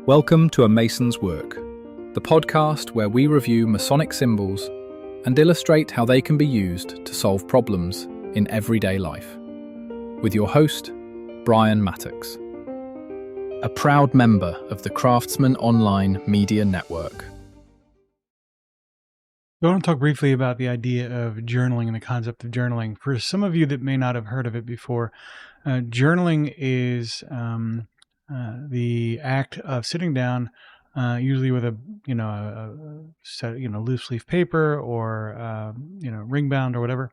Welcome to A Mason's Work, the podcast where we review Masonic symbols and illustrate how they can be used to solve problems in everyday life. With your host, Brian Mattox, a proud member of the Craftsman Online Media Network. I want to talk briefly about the idea of journaling and the concept of journaling. For some of you that may not have heard of it before, journaling is the act of sitting down, usually with a set, loose leaf paper or ring bound or whatever,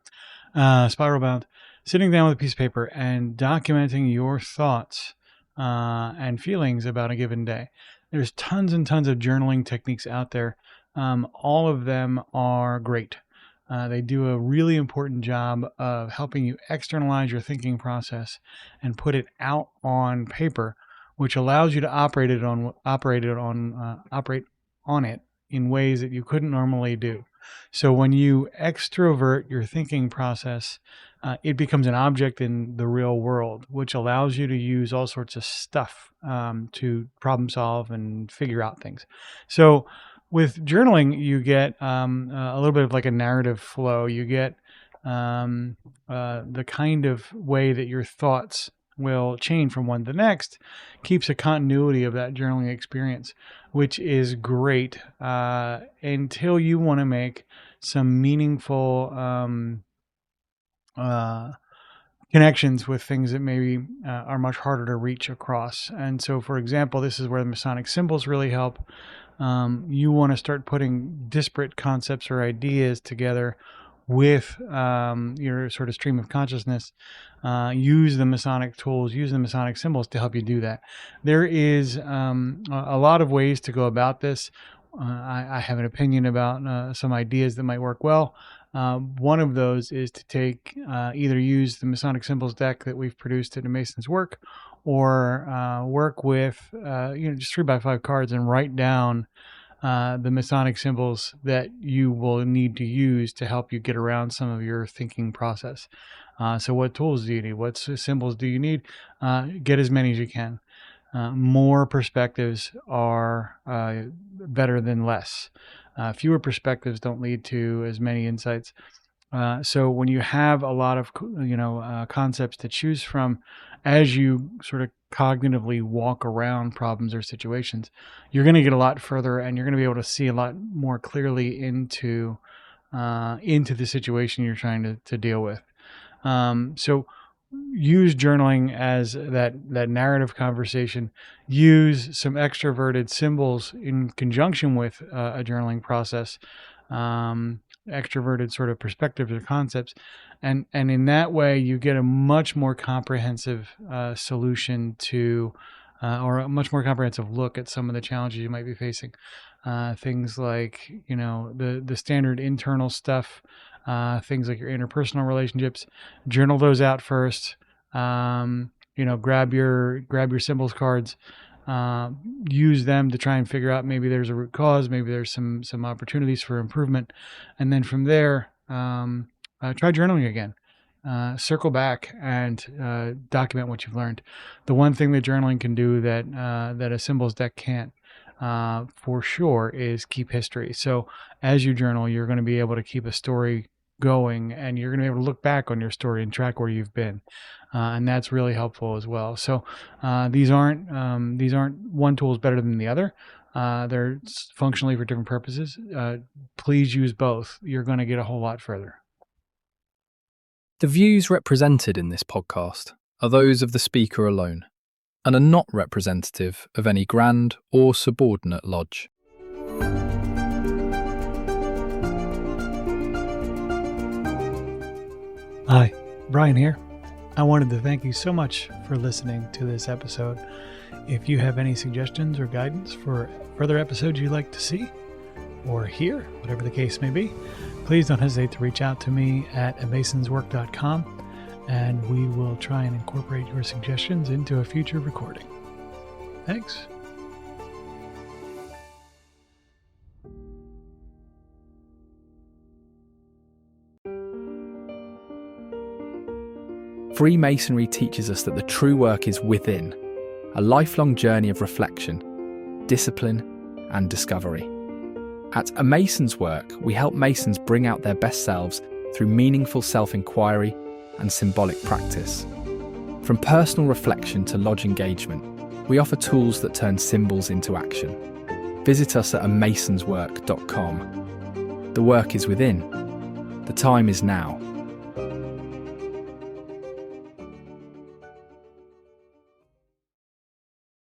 spiral bound, sitting down with a piece of paper and documenting your thoughts and feelings about a given day. There's tons and tons of journaling techniques out there. All of them are great. They do a really important job of helping you externalize your thinking process and put it out on paper, which allows you to operate on it in ways that you couldn't normally do. So when you extrovert your thinking process, it becomes an object in the real world, which allows you to use all sorts of stuff to problem solve and figure out things. So with journaling, you get a little bit of like a narrative flow. You get the kind of way that your thoughts will chain from one to the next, keeps a continuity of that journaling experience, which is great until you want to make some meaningful connections with things that maybe are much harder to reach across. And so, for example, this is where the Masonic symbols really help. You want to start putting disparate concepts or ideas together with your sort of stream of consciousness. Use the Masonic tools, use the Masonic symbols to help you do that. There is a lot of ways to go about this. I have an opinion about some ideas that might work well. One of those is to take either use the Masonic symbols deck that we've produced at A Mason's Work, or work with just 3x5 cards and write down the Masonic symbols that you will need to use to help you get around some of your thinking process. So what tools do you need? What symbols do you need? Get as many as you can. More perspectives are better than less. Fewer perspectives don't lead to as many insights. So when you have a lot of concepts to choose from, as you sort of cognitively walk around problems or situations, you're going to get a lot further, and you're going to be able to see a lot more clearly into the situation you're trying to deal with. So use journaling as that narrative conversation. Use some extroverted symbols in conjunction with a journaling process. Extroverted sort of perspectives or concepts, and in that way you get a much more comprehensive solution to or a much more comprehensive look at some of the challenges you might be facing. Things like the standard internal stuff, things like your interpersonal relationships. Journal those out first. Grab your symbols cards. Use them to try and figure out maybe there's a root cause, maybe there's some opportunities for improvement, and then from there try journaling again. Circle back and document what you've learned. The one thing that journaling can do that a symbols deck can't for sure is keep history. So as you journal, you're going to be able to keep a story going, and you're going to be able to look back on your story and track where you've been, and that's really helpful as well. So these aren't one tool is better than the other. They're functionally for different purposes. Please use both. You're going to get a whole lot further. The views represented in this podcast are those of the speaker alone and are not representative of any grand or subordinate lodge. Hi, Brian here. I wanted to thank you so much for listening to this episode. If you have any suggestions or guidance for further episodes you'd like to see or hear, whatever the case may be, please don't hesitate to reach out to me at amasonswork.com, and we will try and incorporate your suggestions into a future recording. Thanks. Freemasonry teaches us that the true work is within, a lifelong journey of reflection, discipline, and discovery. At A Mason's Work, we help Masons bring out their best selves through meaningful self-inquiry and symbolic practice. From personal reflection to lodge engagement, we offer tools that turn symbols into action. Visit us at amasonswork.com. The work is within. The time is now.